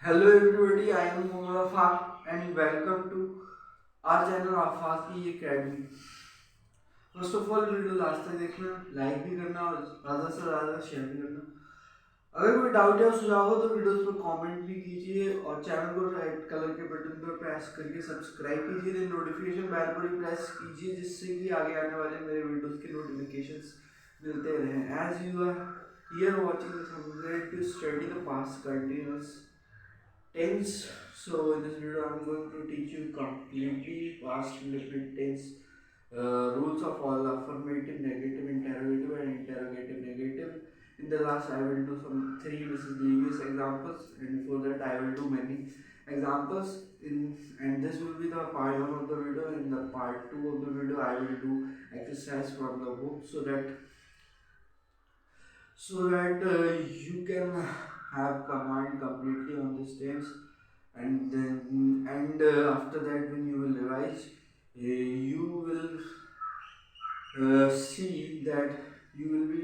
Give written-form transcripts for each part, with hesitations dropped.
Hello everybody, I am Mohammad Afaq and welcome to our channel Afaq की Academy. First of all video last तक देखना, like भी करना और ज़्यादा से ज़्यादा शेयर भी करना। अगर कोई डाउट या सुझाव हो तो वीडियोस पर कमेंट भी कीजिए और चैनल को रेड कलर के बटन पर प्रेस करके सब्सक्राइब कीजिए, देन नोटिफिकेशन बेल पर भी प्रेस कीजिए जिससे कि आगे आने वाले मेरे वीडियोस के नोटिफिकेशंस मिलते रहें। As you are here watching this, I am great to study the past continuous tense. So in this video I'm going to teach you completely past indefinite tense, rules of all affirmative, negative, interrogative and interrogative negative. In the last I will do some three miscellaneous examples, and before that I will do many examples in, and this will be the part 1 of the video. In the part 2 of the video I will do exercise from the book, so that you can have command completely on this tense, and then after that when you will revise, you will see that you will be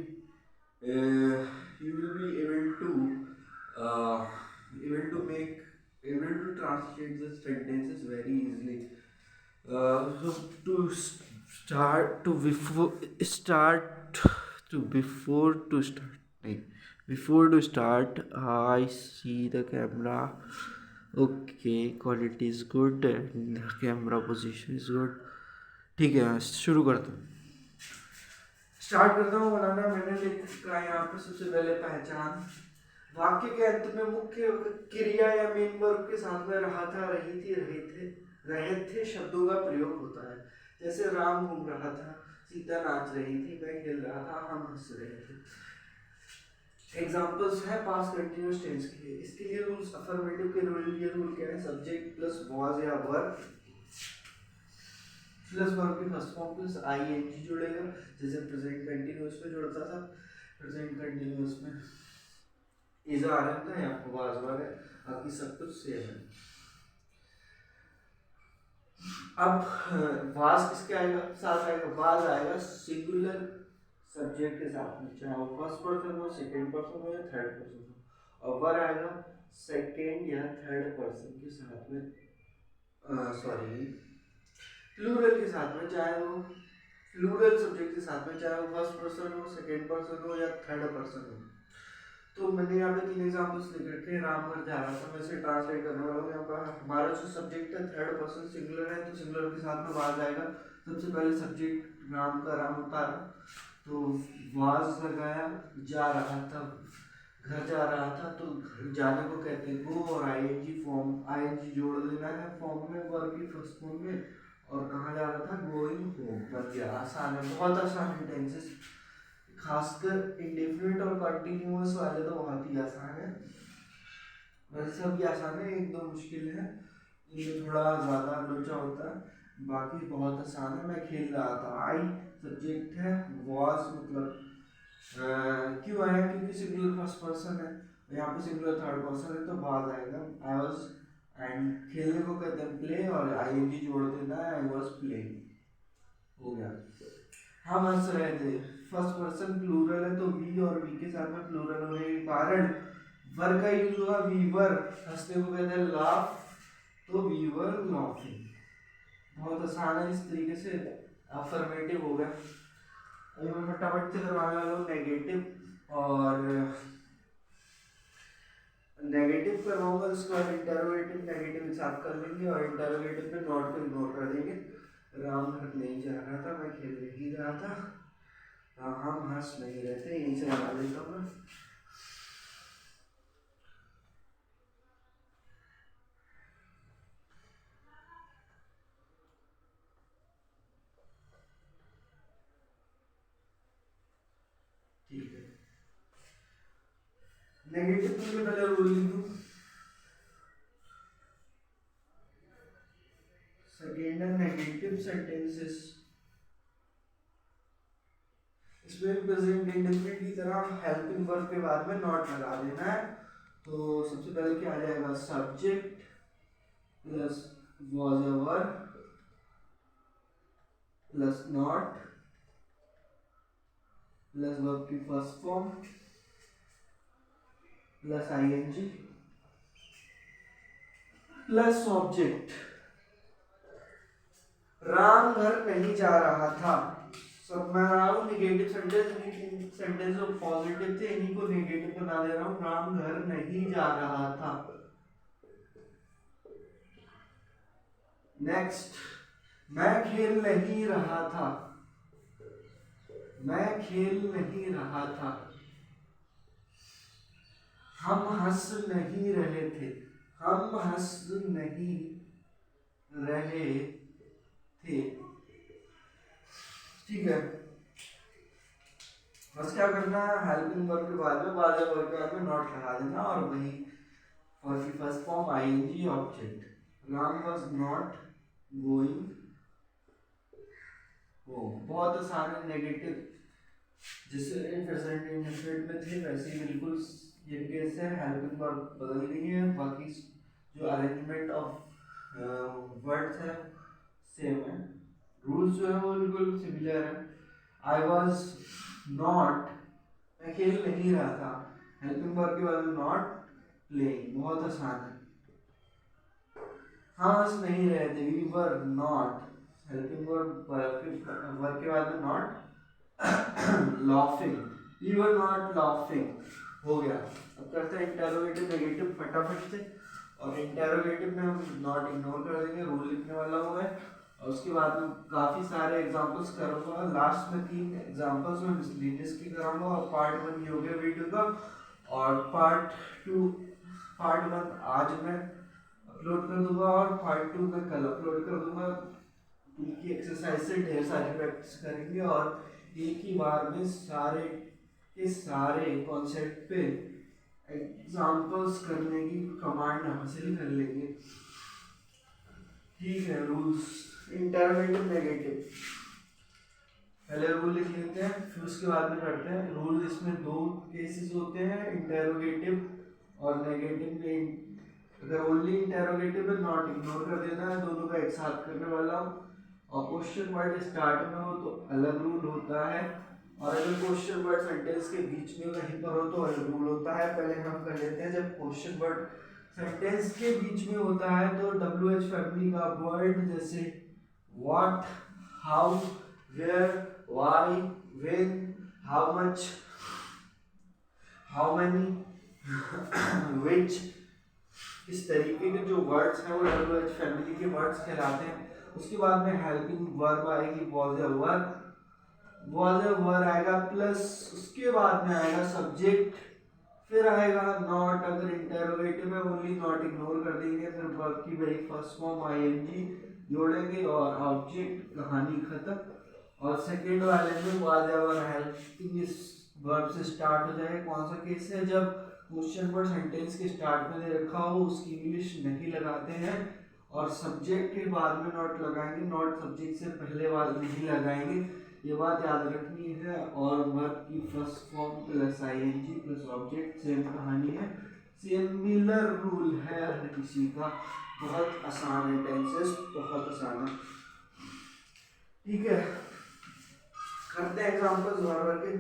uh, able to make able to translate the sentences very easily. So to start to before start to before to start like, before to start, I see the camera. Okay, quality is good and the camera position is good. ठीक है, शुरू करता हूँ। Start करता हूँ बनाना। मैंने लिखा है यहाँ पे सबसे पहले पहचान। वाक्य के अंत में मुख्य क्रिया या मेन वर्ब के साथ में रहा था, रही थी, रहे थे शब्दों का प्रयोग होता है। जैसे राम घूम रहा था, सीता नाच रही थी, मैं खेल रहा था, हम हंस रहे थे। एग्जांपल्स है पास्ट कंटिन्यूअस टेंस के लिए। इसके लिए रूल्स, अफर्मेटिव के रूल क्या है? सब्जेक्ट प्लस वाज या वर्ब प्लस वर्ब की फर्स्ट फॉर्म प्लस आईएनजी जुड़ेगा, जैसे प्रेजेंट कंटिन्यूअस में जुड़ता था। प्रेजेंट कंटिन्यूअस में इज आ रहा था, यहाँ पर वाज आ रहा है, बाकी सब कुछ सेम है। अब वाज किसके आएगा? साथ आएगा, वाज आएगा सिंगुलर सब्जेक्ट के साथ में, चाहे वो फर्स्ट पर्सन हो, सेकंड पर्सन हो या थर्ड पर्सन हो। और वर आएगा सेकंड या थर्ड पर्सन के साथ में, सॉरी प्लूरल के साथ में, चाहे वो प्लूरल सब्जेक्ट के साथ में, चाहे वो फर्स्ट पर्सन हो, सेकंड पर्सन हो या थर्ड पर्सन हो। तो मैंने यहाँ पे 3 एग्जांपल्स लिख रखे हैं। राम घर जा रहा था, मैं इसे ट्रांसलेट करने वाला हूँ। यहाँ पर हमारा जो सब्जेक्ट है थर्ड पर्सन सिंगुलर है, तो सिंगुलर के साथ में वाज आएगा। सबसे पहले सब्जेक्ट राम का, राम उतारा तो वाज लगाया, जा रहा था, घर जा रहा था, तो जाने को कहते हैं गो, और आईएनजी फॉर्म, आईएनजी जोड़ देना है फॉर्म में, वर्ब की फर्स्ट फॉर्म में। और कहाँ जा रहा था? Going home. बन गया। आसान है, बहुत आसान है टेंसेस, खासकर इंडेफिनिट और कंटिन्यूअस वाले तो बहुत ही आसान है। वैसे सभी आसान है, एक दो मुश्किल है, इनमें थोड़ा ज़्यादा लोचा होता है, बाकी बहुत आसान है। मैं खेल रहा था, आई सब्जेक्ट है, वॉज मतलब क्यों आया? क्योंकि सिंगुलर फर्स्ट पर्सन है, यहाँ पे सिंगुलर थर्ड पर्सन है, तो बाद आएगा आई वॉज। एंड खेलने को कहते हैं प्ले, और आईएनजी जोड़ देना है, आई वॉज प्लेइंग, हो गया। हम हंस रहे थे, फर्स्ट पर्सन प्लूरल है, तो वी और वी के साथ में प्लूरल होने के कारण वर का यूज हुआ, वी वर। हंसने को कहते हैं लाफ, तो वी वर लाफिंग। बहुत आसान है, इस तरीके से अफर्मेटिव हो गया। अभी मैं फटाफट से करवाने वाला हूँ नेगेटिव, और नेगेटिव करवाऊंगा, उसके बाद इंटरोगेटिव नेगेटिव एक साथ कर लेंगे, और इंटरोगेटिव पे नॉट को इग्नोर कर देंगे। राम घर नहीं जा रहा था, मैं खेल ही रहा था, हम हंस नहीं रहते, यहीं से लगा देता हूँ मैं। ठीक है, नेगेटिव के लिए पहले रूल लिख दूँ। सेकेंड है नेगेटिव सेंटेंसेस, इसमें प्रेजेंट इंडेफिनिट की तरह हेल्पिंग वर्ब के बाद में नॉट लगा देना है। तो सबसे पहले क्या आ जाएगा? Subject plus was a verb plus not plus verb की first form plus ING plus object. Ram घर नहीं जा रहा था। सब मैं रहा हूँ निगेटिव सेंटेंस, सेंटेंस जो पॉजिटिव थे इन्हीं को नेगेटिव बना दे रहा हूँ। राम घर नहीं जा रहा था। नेक्स्ट, मैं खेल नहीं रहा था। मैं खेल नहीं रहा था। हम हंस नहीं रहे थे। हम हंस नहीं रहे थे। ठीक है, बस क्या करना है, हेल्पिंग वर्ब के बाद में वाज वर्ब के बाद में नॉट लगा देना और वही for the first form ING object. Ram was not going home. बहुत आसान है। नेगेटिव जिससे प्रेजेंट इंडेफिनिट में थे वैसे ही बिल्कुल ये केस है। हेल्पिंग वर्ब बदल गई है, बाकी जो अरेंजमेंट ऑफ वर्ड्स है सेम है। रूल्स जो है वो बिल्कुल सिमिलर है। आई वॉज नॉट, मैं खेल नहीं रहा था। हेल्पिंग वर्ब के बाद में नॉट प्लेइंग, बहुत आसान है। हंस नहीं रहे थे, we were not. Helping verb के बाद में not laughing, we were not laughing। हो गया। अब करते हैं इंटेरोगेटिव नेगेटिव फटाफट से। और इंटेरोगेटिव में हम नॉट इग्नोर कर देंगे, रूल लिखने वाला हूँ मैं। और उसके बाद में काफ़ी सारे एग्जांपल्स करूँगा। लास्ट में 3 एग्जांपल्स में मिसलीनियस की कराऊंगा और पार्ट 1 ये हो गया वीडियो का। और पार्ट 1 आज मैं अपलोड कर दूंगा और पार्ट 2 मैं कल अपलोड कर दूंगा। उनकी एक्सरसाइज से ढेर सारी प्रैक्टिस करेंगे और एक ही बार में सारे के सारे कॉन्सेप्ट पे एग्जांपल्स करने की कमांड हासिल कर लेंगे। ठीक है, रूल्स इंटरवेटिव नेगेटिव पहले रूल लिख लेते हैं, फिर उसके बाद में करते हैं रूल। इसमें 2 केसेस होते हैं, इंटेरोगेटिव और नेगेटिव में। अगर ओनली इंटेरोगेटिव है नॉट इग्नोर कर देना है, दोनों का एक साथ करने वाला हूँ। और क्वेश्चन वर्ड स्टार्ट में हो तो अलग रूल होता है, और अगर क्वेश्चन वर्ड सेंटेंस के बीच में कहीं पर हो तो अलग रूल होता है। पहले हम कर लेते हैं, जब क्वेश्चन वर्ड सेंटेंस के बीच में होता है तो WH फैमिली का वर्ड जैसे what, how, where, why, when, how much, how many, which, इस तरीके के जो वर्ड्स हैं वो WH फैमिली के वर्ड्स कहलाते हैं। उसके बाद में हेल्पिंग वर्ब आएगी, was a verb, was a verb आएगा प्लस उसके बाद में आएगा सब्जेक्ट, फिर आएगा नॉट। अगर इंटेरोगेटिव है ओनली नॉट इग्नोर कर देंगे, फिर वर्ब की वही फर्स्ट फॉर्म आईएनजी जोड़ेंगे और ऑब्जेक्ट, कहानी खत्म। और सेकेंड वाले में वॉज ए वर्ब हेल्पिंग इस वर्ब से स्टार्ट हो जाएगा। कौन सा केस है, जब क्वेश्चन वर्ड सेंटेंस के स्टार्ट में दे रखा हो उसकी इंग्लिश नहीं लगाते हैं और सब्जेक्ट के बाद में नॉट लगाएंगे, नॉट सब्जेक्ट से पहले वाले नहीं लगाएंगे, ये बात याद रखनी है। और वर्ब की first form plus ING plus object, same कहानी है, सिमिलर रूल है हर किसी का। बहुत आसान है, टेंसेस बहुत आसान है। ठीक है, करते हैं एग्जांपल्स बार के।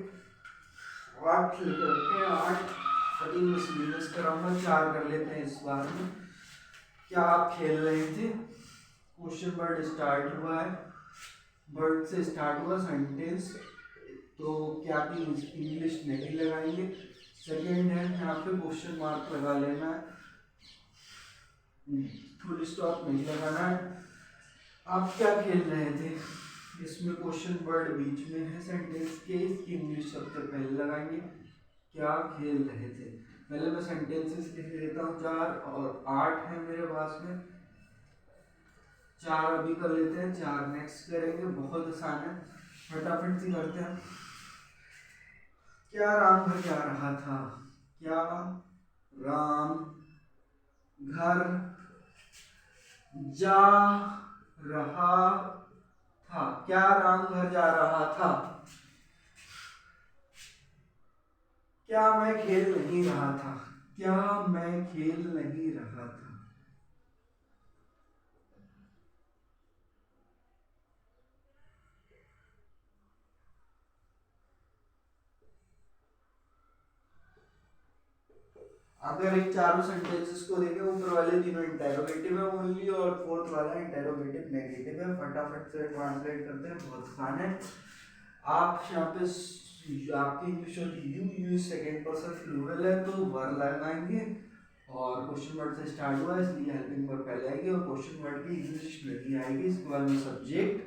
8 लेकर रखे हैं, 8 3 मिसलिनियस कराऊंगा, 4 कर लेते हैं इस बार में। क्या आप खेल रहे थे, क्वेश्चन वर्ड स्टार्ट हुआ है, वर्ड से स्टार्ट हुआ सेंटेंस, तो क्या की इंग्लिश नहीं लगाएंगे। सेकेंड है यहाँ पे क्वेश्चन मार्क लगा लेना है, फुल स्टॉप नहीं लगाना है। आप क्या खेल रहे थे, इसमें क्वेश्चन वर्ड बीच में है सेंटेंस के, इसकी इंग्लिश सबसे पहले लगाएंगे। क्या खेल रहे थे, पहले मैं सेंटेंसेस लिख लेता हूँ 4 और 8 है मेरे पास में। 4 अभी कर लेते हैं, 4 नेक्स्ट करेंगे, बहुत आसान है, फटाफट से करते हैं। क्या राम घर जा रहा था, क्या राम घर जा रहा था, क्या राम घर जा रहा था। क्या मैं खेल नहीं रहा था, क्या मैं खेल नहीं रहा था। अगर इन चारों सेंटेंसेस को देखें, ऊपर वाले तीनों इंटेरोगेटिव है ओनली और फोर्थ वाला इंटेरोगेटिव नेगेटिव है। फटाफट से ट्रांसलेट करते हैं, बहुत आसान है। आप यहाँ पे आपकी इंग्लिश होती यू सेकंड पर्सन प्लूरल है तो वर लगाएंगे और क्वेश्चन वर्ड से स्टार्ट हुआ इसलिए हेल्पिंग वर्ब पहले आएगी और क्वेश्चन वर्ड की इंग्लिश नहीं आएगी। इसके बाद में सब्जेक्ट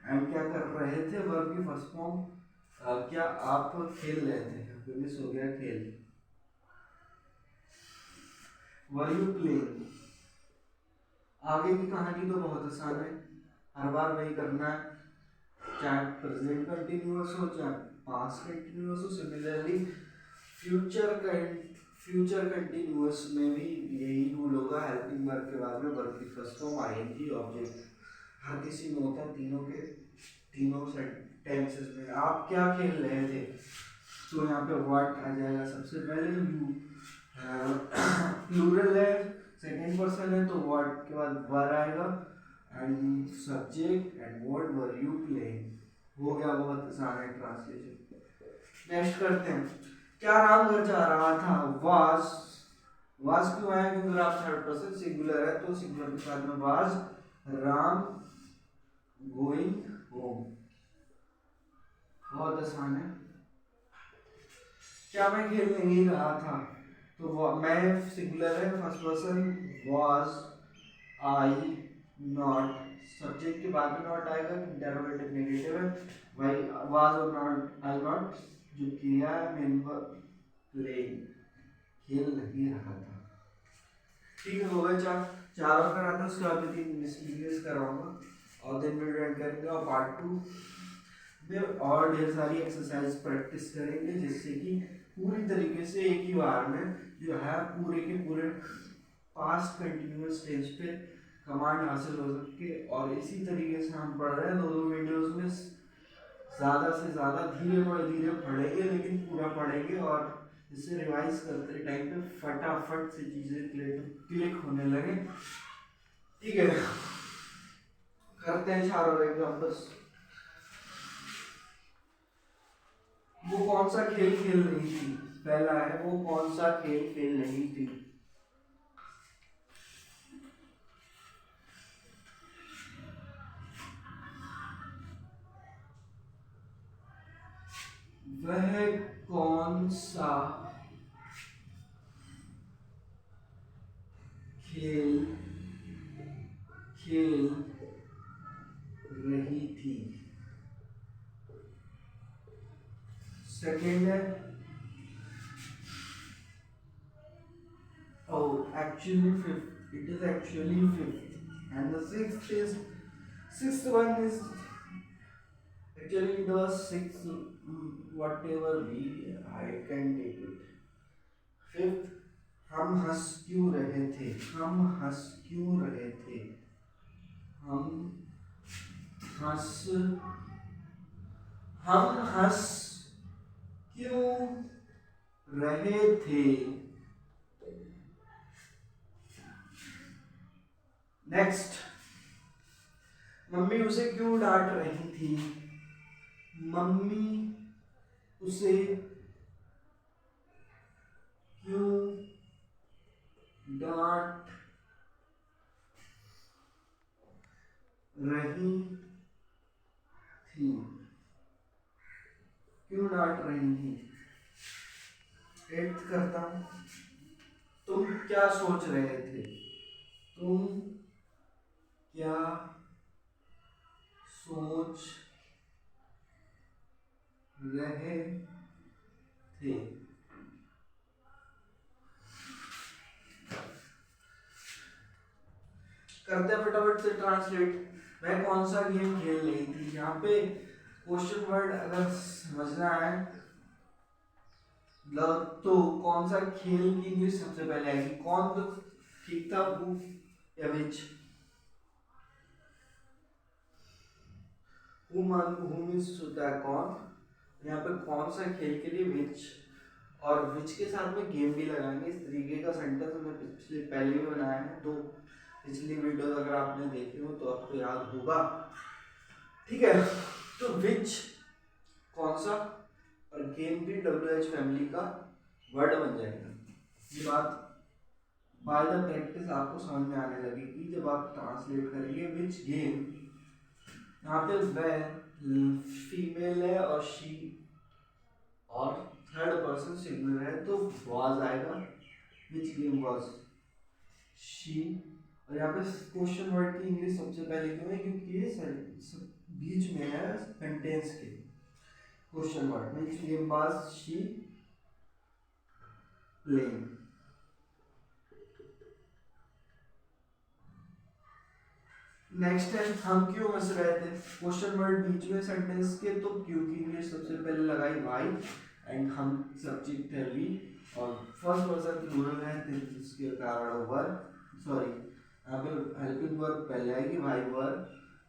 एंड क्या कर रहे थे, वर्ब की फर्स्ट फॉर्म क्या आप खेल रहे थे, मिस हो गया खेल, वर यू प्लेइंग। आगे की कहानी तो बहुत आसान है, हर बार वही करना है, चाहे प्रेजेंट कंटिन्यूअस हो चाहे पास्ट कंटिन्यूअस हो। सिमिलरली फ्यूचर कंटिन्यूअस में भी यही रूल होगा, हेल्पिंग वर्ब के बाद में वर्ब की फर्स्ट फॉर्म आईएनजी ऑब्जेक्ट हर किसी में होता है, तीनों के तीनों टेंसेस में। आप क्या खेल रहे थे, तो यहाँ पे व्हाट आ जाएगा सबसे पहले, यू प्लूरल है सेकेंड पर्सन है तो व्हाट के बाद वर आएगा and subject and what were you playing. हो गया, बहुत आसान है ट्रांसलेशन। नेक्स्ट करते हैं, क्या राम घर जा रहा था, वाज क्यों आया, क्योंकि राम थर्ड पर्सन सिंगुलर है तो सिंगुलर के साथ में वाज राम गोइंग होम। बहुत आसान है। क्या मैं खेल नहीं रहा था, तो मैं सिंगुलर है first person was I not, subject के बाद में नॉट आएगा, इंटरोगेटिव नेगेटिव है, भाई वाज और नॉट आई नॉट जो किया है मेन वर्ब प्लेइंग, खेल नहीं रहा था। ठीक है, हो गए चार और कराता हूँ, उसके बाद में 3 मिसलीनियस करवाऊंगा और दिन वीडियो एंड करेंगे और पार्ट 2 में और ढेर सारी एक्सरसाइज प्रैक्टिस करेंगे जिससे कि पूरी तरीके से एक ही बार में जो है पूरे के पूरे पास्ट कंटिन्यूअस टेंस पे कमांड हासिल हो सके। और इसी तरीके से हम पढ़ रहे हैं, दो वीडियोस में ज़्यादा से ज़्यादा धीरे पढ़ेंगे लेकिन पूरा पढ़ेंगे और इसे रिवाइज करते टाइम पे फटाफट से चीज़ें क्लिक होने लगे। ठीक है, करते हैं 4 और एग्जाम्पल्स। वो कौन सा खेल खेल रही थी, पहला है वो कौन सा खेल खेल रही थी, वह कौन सा खेल खेल रही थी। सेकेंड है actually fifth, it is actually fifth, and the sixth one is actually it was sixth, whatever we I can take it। Fifth, हम हंस क्यों रहे थे, हम हंस क्यों रहे थे, हम हंस क्यों रहे थे। नेक्स्ट, मम्मी उसे क्यों डांट रही थी, मम्मी उसे क्यों डांट रही थी, क्यों डांट रही थी। 8th करता हूं, तुम क्या सोच रहे थे, तुम क्या सोच रहे थे। करते हैं फटाफट से ट्रांसलेट। वह कौन सा गेम खेल रही थी, यहाँ पे क्वेश्चन वर्ड अगर समझना है तो कौन सा खेल की इंग्लिश सबसे पहले आएगी, कौन तो ठीक था, हु या विच। हु मींस होता है कौन, यहाँ पे कौन सा खेल के लिए विच, और विच के साथ में गेम भी लगाएंगे। इस तरीके का सेंटेंस हमने पिछले पहले भी बनाया है, तो पिछली वीडियो अगर आपने देखी हो तो आपको याद होगा। ठीक है, तो विच कौन सा और गेम भी WH फैमिली का वर्ड बन जाएगा। ये बात बाय द प्रैक्टिस आपको समझ में आने लगेगी जब आप ट्रांसलेट करेंगे विच गेम। यहाँ पे वह फीमेल है और शी और थर्ड पर्सन सिंगुलर है तो वाज आएगा, विच गेम वाज शी। और यहाँ पे क्वेश्चन वर्ड की इंग्लिश सबसे पहले क्यों है, क्योंकि ये बीच में है सेंटेंस के। Question word which game was she playing. Next है हम क्यों हंस रहे थे। क्वेश्चन वर्ड बीच में सेंटेंस के तो क्योंकि इंग्लिश सबसे पहले लगाई वाई एंड हम सब्जेक्ट है वी और फर्स्ट पर्सन प्लूरल है जिसके कारण वर, सॉरी यहाँ पे हेल्पिंग वर्ब पहले आएगी वाई वर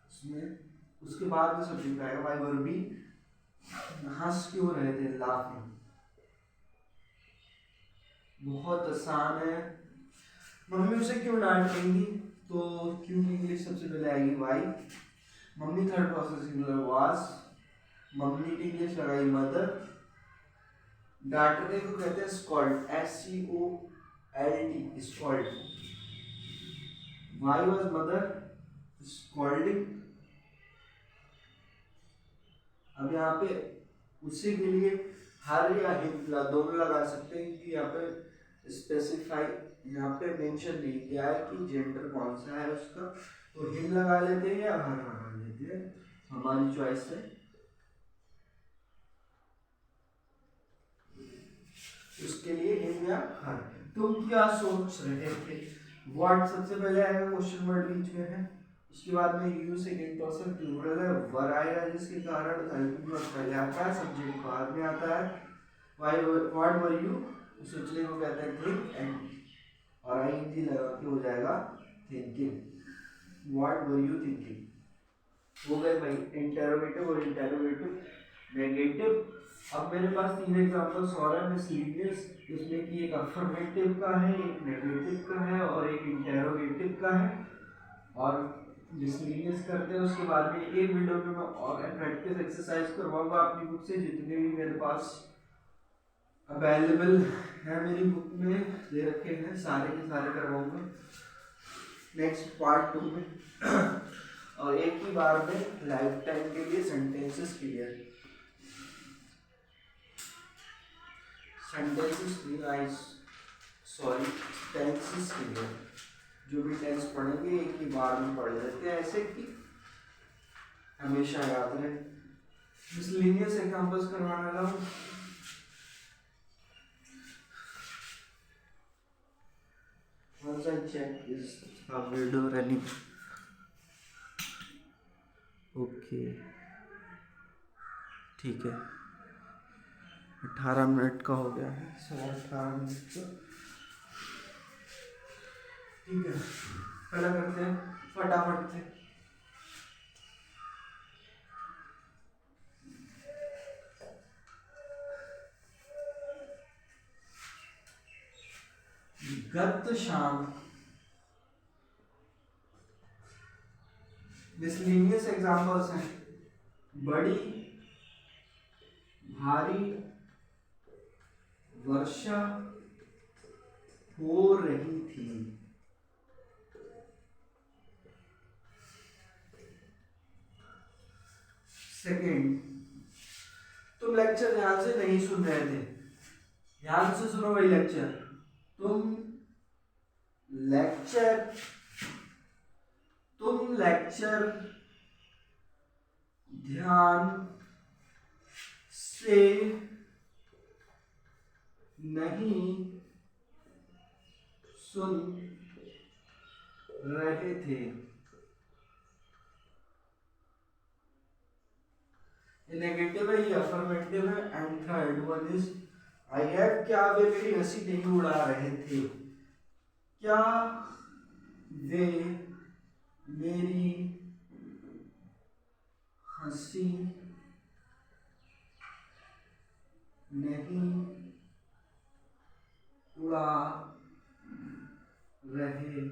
उसमें, उसके बाद में सब्जेक्ट आएगा वाई वर बी हंस क्यों रहे थे, लाफिंग। बहुत आसान है। मम्मी उसे क्यों डांट रही तो क्योंकि इंग्लिश सबसे पहले आएगी वाई, मम्मी थर्ड पर्सन सिंगुलर वाज, मम्मी की इंग्लिश लगाई मदर, डांटने को कहते हैं scold, SCOLD scold, why was mother scolding. अब यहाँ पे उसी के लिए हर या हिम दोनों लगा सकते हैं क्योंकि यहाँ पे स्पेसिफाई यहाँ पे मेंशन नहीं किया है कि जेंडर कौन सा है उसका, तो हिम लगा लेते हैं या हर लगा लेते हैं, हमारी चॉइस है। उसके लिए हिम या हर। तुम क्या सोच रहे थे, व्हाट सबसे पहले आएगा, क्वेश्चन वर्ड बीच में है, उसके बाद में यू सेकंड पर्सन प्लूरल है, वर आएगा जिसके कारण हेल्पिंग वर्ब पहले आता है, सब्जेक्ट बाद में आता है। व्हाई व्हाट वर यू सोचने को कहते हैं थिंक एंड और आईएनजी लगा के हो जाएगा thinking, what were you thinking. हो गए भाई इंटेरोगेटिव और इंटेरोगेटिव नेगेटिव। अब मेरे पास तीन एग्जांपल्स और हैं मिसलीनियस, जिसमें कि एक अफर्मेटिव का है, एक नेगेटिव का है और एक इंटेरोगेटिव का है। और मिसलीनियस करते हैं उसके बाद में एक वीडियो में मैं और प्रैक्टिस एक्सरसाइज करवाऊंगा अपनी बुक से, जितने भी मेरे पास अवेलेबल है मेरी बुक में दे रखे हैं सारे के सारे करवाऊंगा नेक्स्ट पार्ट 2 में। और एक ही बार में लाइफ टाइम के लिए sentences clear, sentences clear, sorry tenses clear, जो भी टेंस पढ़ेंगे एक ही बार में पढ़ लेते हैं ऐसे कि हमेशा याद रहे। मिसलेनियस एग्जांपल्स करवाने वाला हूँ। Once I check is video running. Okay ठीक है 18 मिनट का हो गया है, 18 मिनट का। ठीक है पहला करते हैं फटाफट से। गत शाम, मिसलेनियस एग्जांपल्स हैं, बड़ी भारी वर्षा हो रही थी। सेकेंड, तुम लेक्चर ध्यान से नहीं सुन रहे थे, ध्यान से सुनो भाई लेक्चर, तुम लेक्चर ध्यान से नहीं सुन रहे थे। नेगेटिव है, ये अफर्मेटिव है। And third one is I have, क्या वे मेरी हंसी नहीं उड़ा रहे थे, क्या वे मेरी हंसी नहीं उड़ा रहे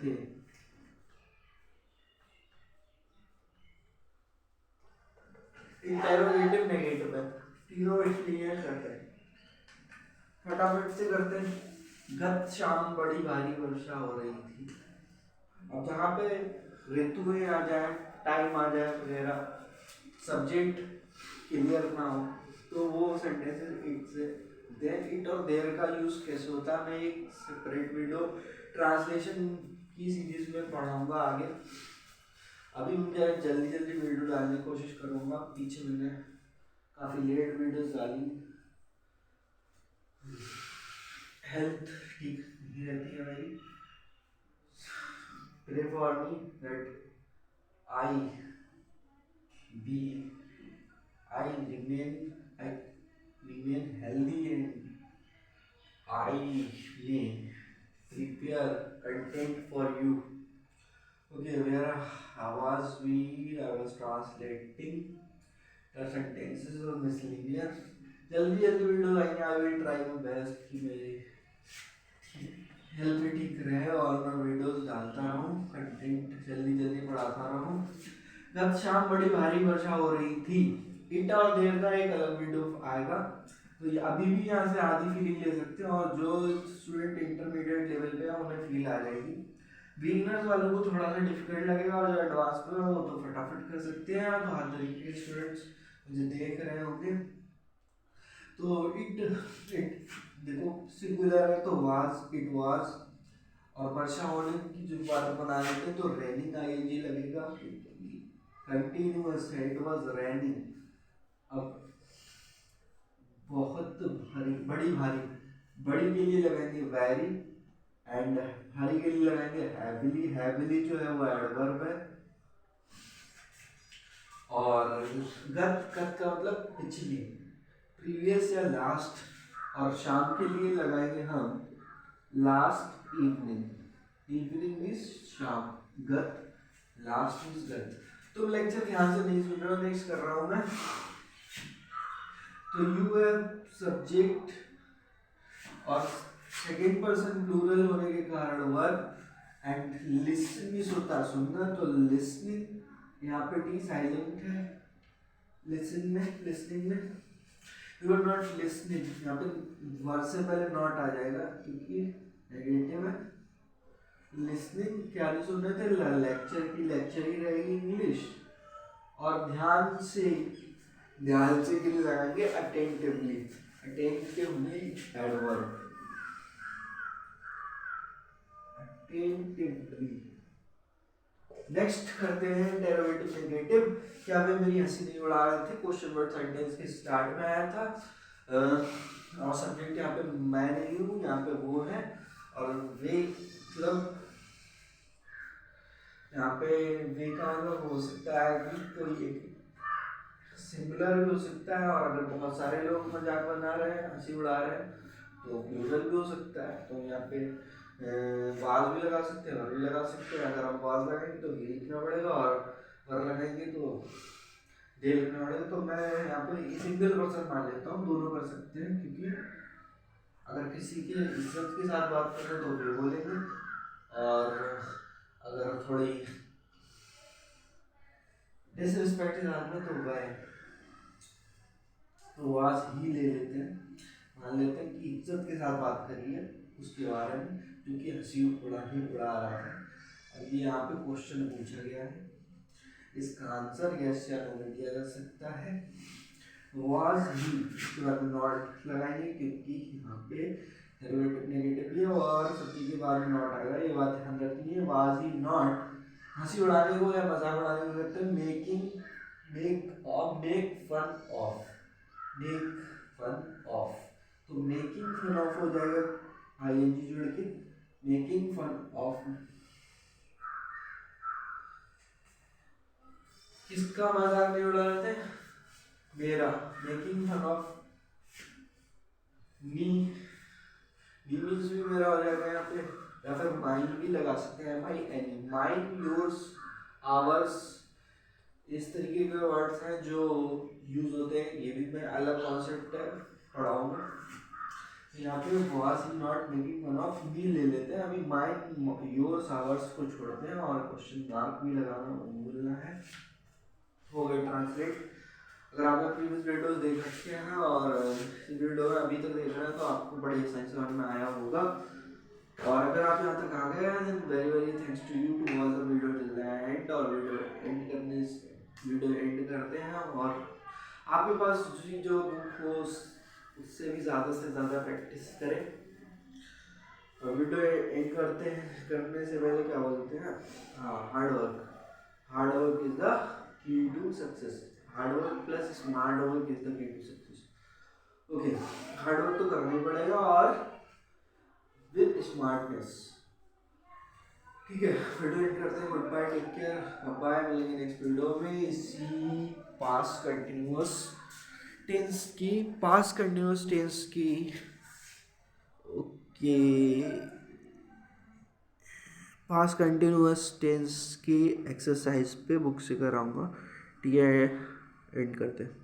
थे। इंटेरोगेटिव नेगेटिव है, तीनों क्लियर करते हैं, फटाफट से करते हैं। गत शाम बड़ी भारी वर्षा हो रही थी। अब जहाँ पे ऋतुएं आ जाए, टाइम आ जाए वगैरह, सब्जेक्ट क्लियर ना हो, तो वो सेंटेंसेस इट से देन इट और देयर का यूज कैसे होता है, मैं एक सेपरेट वीडियो ट्रांसलेशन की सीरीज में पढ़ाऊंगा आगे। अभी मुझे जल्दी जल्दी वीडियो डालने की कोशिश करूंगा, पीछे मैंने काफ़ी लेट वीडियोस डाली, हेल्थ ठीक नहीं रहती है मेरी। Pray for me that I be I remain healthy and I may prepare content for you. Okay, where I was translating the sentences of miscellaneous. जल्दी जल्दी वीडियो आएंगे, I will try my best कि मेरी health भी ठीक रहे और मैं वीडियोस डालता रहूँ, कंटेंट जल्दी जल्दी पढ़ाता रहूँ। गत शाम बड़ी भारी वर्षा हो रही थी। इट और देर का एक अलग वीडियो आएगा, तो अभी भी यहाँ से आधी फीलिंग ले सकते हैं, और जो स्टूडेंट इंटरमीडिएट लेवल पे है उन्हें फील आ जाएगी। बिगिनर्स वालों को थोड़ा सा डिफिकल्ट लगेगा, और जो एडवांस पे है वो तो फटाफट कर सकते हैं। तो हर तरीके के स्टूडेंट्स मुझे देख रहे होंगे। तो इट देखो सिंगुलर है तो वाज, इट वाज, और वर्षा होने की जो बात बना रहे थे तो रेनिंग आईएनजी लगेगा। कंटिन्यूअस है, इट वाज रेनिंग। अब बहुत भारी, बड़ी भारी, बड़ी के लिए लगाएंगे वेरी, एंड भारी के लिए लगाएंगे हैविली। हैविली जो है वो एडवर्ब है, और गत का मतलब पिछली, प्रीवियस या लास्ट, और शाम के लिए लगाएंगे हम लास्ट इवनिंग। इवनिंग इज शाम, गत, लास्ट इज गत। तो लेक्चर ध्यान से नहीं सुन रहे हो, नेक्स्ट कर रहा हूं मैं। तो यू है सब्जेक्ट, और सेकेंड पर्सन प्लूरल होने के कारण वर्ब, एंड लिसन भी होता है सुनना, तो लिसनिंग, यहाँ पे टी साइलेंट है, लिसन में, लिसनिंग में। यू आर नॉट लिसनिंग, यहाँ पे वर्ब से पहले नॉट आ जाएगा क्योंकि नेगेटिव है। लिसनिंग क्या नहीं सुन रहे थे, लेक्चर की लेक्चर ही रहेगी इंग्लिश, और ध्यान से के लिए लगाएंगे attentively. Attentively adverb, attentively. Next करते हैं डेरिवेटिव नेगेटिव। क्या वे मेरी हंसी नहीं उड़ा रहे थे, क्वेश्चन वर्ड सेंटेंस के स्टार्ट में आया था, और सब्जेक्ट यहाँ पे मैं नहीं हूँ, यहाँ पे वो है, और वे मतलब यहाँ पे वे का मतलब हो सकता है कि कोई एक सिंगुलर भी हो सकता है, और अगर बहुत सारे लोग मजाक बना रहे हैं, हंसी उड़ा रहे हैं, तो प्लूरल भी हो सकता है। तो यहाँ पे वाज भी लगा सकते हैं, वर भी लगा सकते हैं। अगर हम वाज लगाएंगे तो ये लिखना पड़ेगा, और वर लगाएंगे तो दे लिखना पड़ेगा। तो मैं यहाँ पे सिंगल पर्सन मान लेता हूँ, दोनों कर सकते हैं, क्योंकि अगर किसी के इज्जत के साथ बात कर रहे हैं तो वे बोलेंगे, और अगर थोड़ी डिसरिस्पेक्ट के साथ में तो वह, तो वाज ही ले लेते हैं, मान लेते हैं कि इज्जत के साथ बात करी है उसके बारे में, क्योंकि हंसी उड़ा रहा था। अब ये यहाँ पे क्वेश्चन पूछा गया है, इसका आंसर यस या नो में दिया जा सकता है। वाज ही, इसके बाद नॉट लगाएंगे क्योंकि यहाँ पे डेरिवेटिव नेगेटिव भी है, और सब्जी के बाद में नॉट आएगा, ये बात ध्यान रखनी है। वाज ही नॉट, हंसी उड़ाने को या मजाक उड़ाने को कहते हैं make fun of, make fun of. तो मेकिंग फन ऑफ हो जाएगा आईएनजी जोड़ के, मेकिंग फन ऑफ। किसका मजाक नहीं उड़ा रहे थे, मेरा, making fun of me, means भी मेरा हो जाएगा यहाँ पे, या फिर माइन भी लगा सकते हैं, my any, mine, yours, hours, इस तरीके के वर्ड्स हैं जो यूज होते हैं। ये भी मैं अलग कॉन्सेप्ट है पढ़ाऊंगा। यहाँ पे वाज ही not making fun of me ले लेते हैं, अभी माइन, योर्स, आवर्स को छोड़ते हैं, और क्वेश्चन मार्क भी लगाना भूलना है। हो गए ट्रांसलेट। अगर आपने प्रीवियस वीडियोस देख रखे हैं और वीडियो अभी तक देख रहे हैं तो आपको बड़ी आसानी से समझ में आया होगा। और अगर आप यहाँ तक आ गए हैं then very very thanks to you to watch the video till the end. और वीडियो एंड करते हैं। और आपके पास दूसरी जो बुक हो उससे भी ज़्यादा से ज़्यादा प्रैक्टिस करें। और वीडियो एंड करने से पहले क्या बोलते हैं, हाँ, hard work is the key to success. Hard work plus smart work is the key to success. Okay, hard work तो करना ही पड़ेगा और विद स्मार्टनेस। ठीक है, वीडियो एंड करते हैं। Good bye, take care, bye. मिलेंगे नेक्स्ट वीडियो में इसी पास्ट कंटिन्यूअस टेंस की ओके पास्ट कंटिन्यूअस टेंस की एक्सरसाइज पे बुक से कराऊंगा। ठीक है, एंड करते हैं।